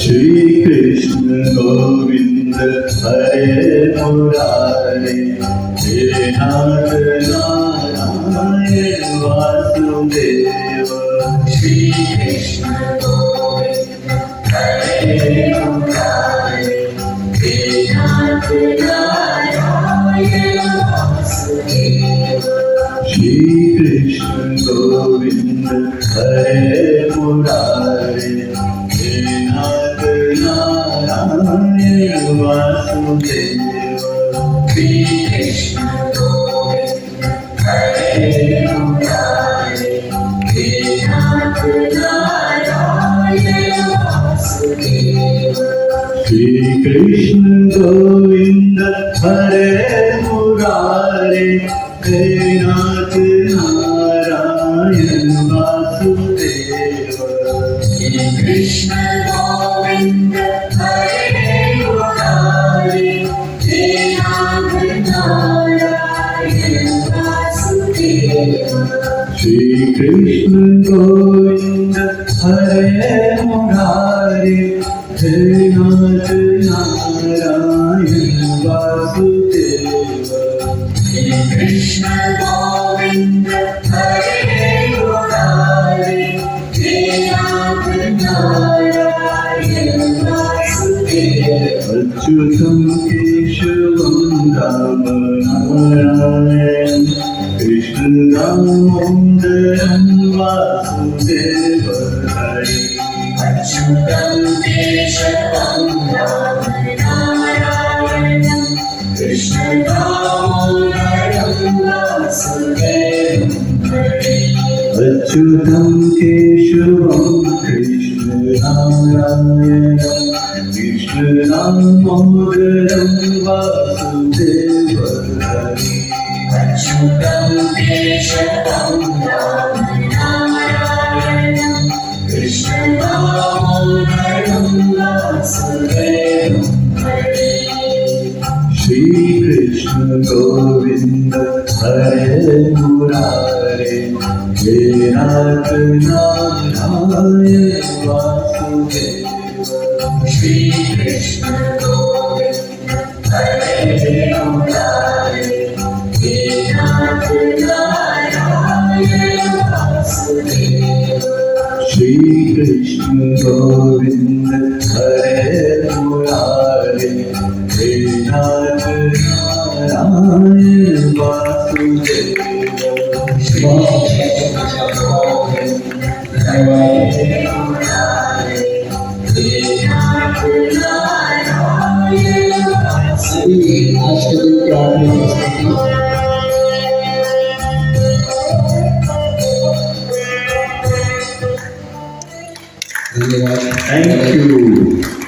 श्री कृष्ण गोविंद हरे मुरारे हे नाथ नारायण वासुदेव। श्री कृष्ण गोविंद हरे मुरारे हे नाथ नारायण वासुदेव। श्री कृष्ण गोविंद हरे मुरारे हे नाथ नारायण वासुदेव। श्री कृष्ण गोविंद हरे मुरारे हे नाथ नारायण वासुदेव। श्री कृष्ण गोविंद हरे मुरारे हे नाथ नारायण वासुदेव। श्री कृष्ण गोविंद हरे मुरारे हे नाथ नारायण वासुदेव। श्री कृष्ण गोविंद हरे मुरारे हे नाथ नारायण वासुदेव। श्री कृष्ण गोविंद हरे मुरारे हे नाथ नारायण वासुदेव। अच्युतं केशवं राम नारायण कृष्ण दामोदरं वासुदेव हरे। अच्युतं केशवं राम नारायणं कृष्ण दामोदरं वासुदेवं हरे। अच्युतं केशवं कृष्ण नारायणं कृष्ण दामोदरं वासुदेव हरे। अच्युतं केशवं राम नारायणं कृष्ण दामोदरं वासुदेवं हरे। श्री कृष्ण गोविंद हरे मुरारे हे नाथ नारायण वासुदेव। श्री कृष्ण गोविंद हरे मुरारे हे नाथ नारायण वासुदेव। श्री कृष्ण गोविंद हरे मुरारे हे नाथ नारायण वासुदेव। हरे मुरारे हे नाथ नारायण Thank you.